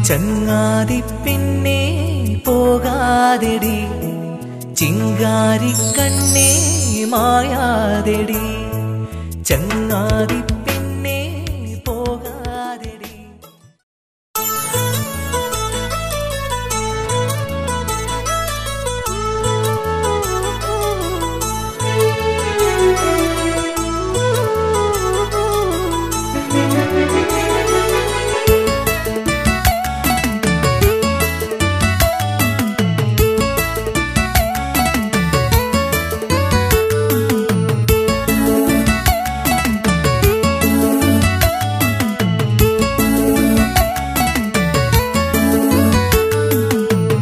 ചങ്ങാതിപ്പെണ്ണേ പോകാതെടി, ചിങ്കാരിക്കണ്ണേ മായാതെടി. ചങ്ങാതിപ്പെണ്ണേ പോകാതെടി.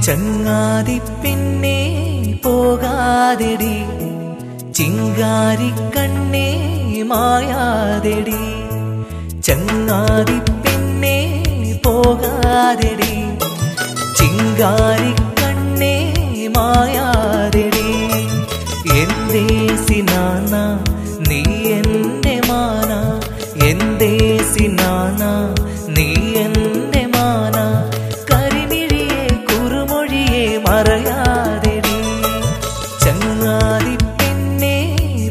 ചങ്ങാതിപ്പെണ്ണേ പോകാതെടി, ചിങ്കാരിക്കണ്ണേ മായാതെടി. ചങ്ങാതിപ്പെണ്ണേ പോകാതെടി, ചിങ്കാരിക്കണ്ണേ മായാതെടി. എന്തേ സിനാന നീ എന്നെ മാന, എന്തേ സിനാന നീ എന്നെ മാന. മറയാതെടി, ചങ്ങാതിപ്പെണ്ണേ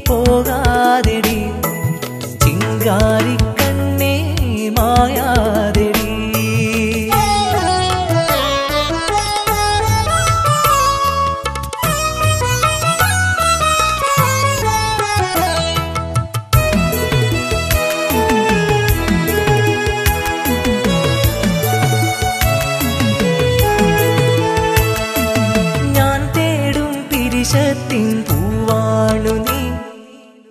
പോകാതെടി, ചിങ്കാരിക്കണ്ണേ മായാതെടി. പൂവാണു നീ,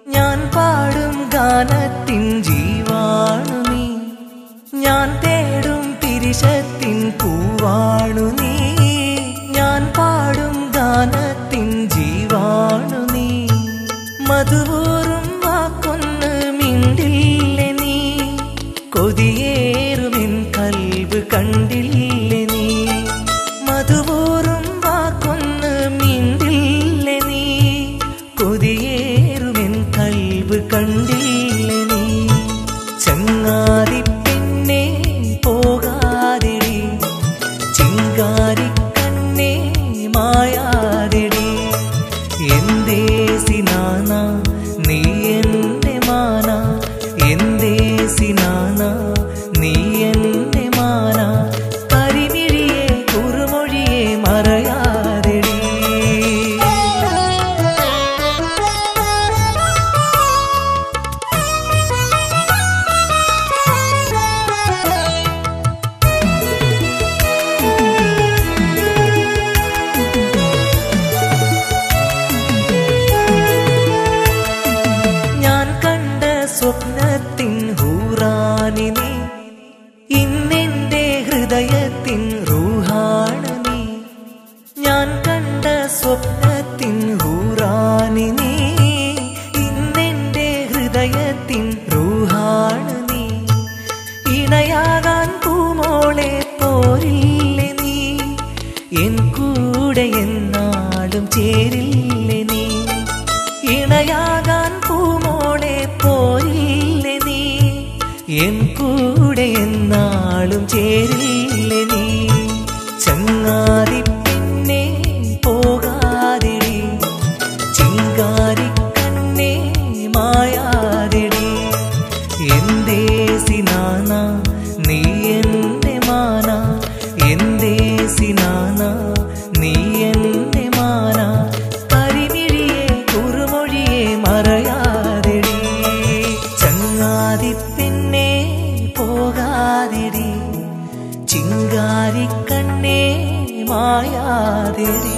ഞാൻ പാടും ഗാനത്തിൻ ജീവാണു നീ. ഞാൻ തേടും പിരിശത്തിൻ പൂവാണു നീ, ഞാൻ പാടും ഗാനത്തിൻ ജീവാണു നീ. മധുവൂറും വാക്കൊന്ന് മിണ്ടില്ലേ നീ, കൊതിയേറുമെൻ കൽബ് കണ്ടില്ലേ നീ. മധുവൂറും വാക്കൊന്ന് മിണ്ടില്ലേ നീ, കൊതിയേറുമെൻ കൽബ് കണ്ടില്ലേ നീ. ചങ്ങാതിപ്പെണ്ണേ പോകാതെടി, ചിങ്കാരിക്കണ്ണേ മായാതെടി. എന്തേ സിനാന നീ എന്നെ മാന, എന്തേ സിനാന നീ എന്നെ മാന. കരിമിഴിയെ കുറുമൊഴിയെ മറയാതെടി. ഞാൻ കണ്ട സ്വപ്നത്തിൻ ഹൂറാനി നീ, ഇന്നെന്റെ ഹൃദയത്തിൻ റൂഹാണ് നീ. ഞാൻ കണ്ട സ്വപ്നത്തിൻ ഹൂറാനി നീ, ഇന്നെന്റെ ഹൃദയത്തിൻ റൂഹാണ് നീ. ഇണയാകാൻ പൂമോളെ പോരില്ലേ നീ, എൻ കൂടെ എന്നാളും ചേരില്ലേ നീ. ഇണയാകാൻ പൂമോളെ പോരില്ലേ നീ, എൻ കൂടെ എന്നാളും ചേരില്ലേ നീ. ചങ്ങാതിപ്പെണ്ണേ പോകാതെടി, ചിങ്കാരിക്കണ്ണേ മായാതെടി. എന്തേ സിനാന നീ എന്നെ മാന, എന്തേ സിനാന നീ എന്നെ മാന. കരിമിഴിയെ കുറുമൊഴിയെ മറയാതെടി, ചങ്ങാതിപ്പെണ്ണേ പോകാതെടി, ചിങ്കാരിക്കണ്ണേ മായാതെടി.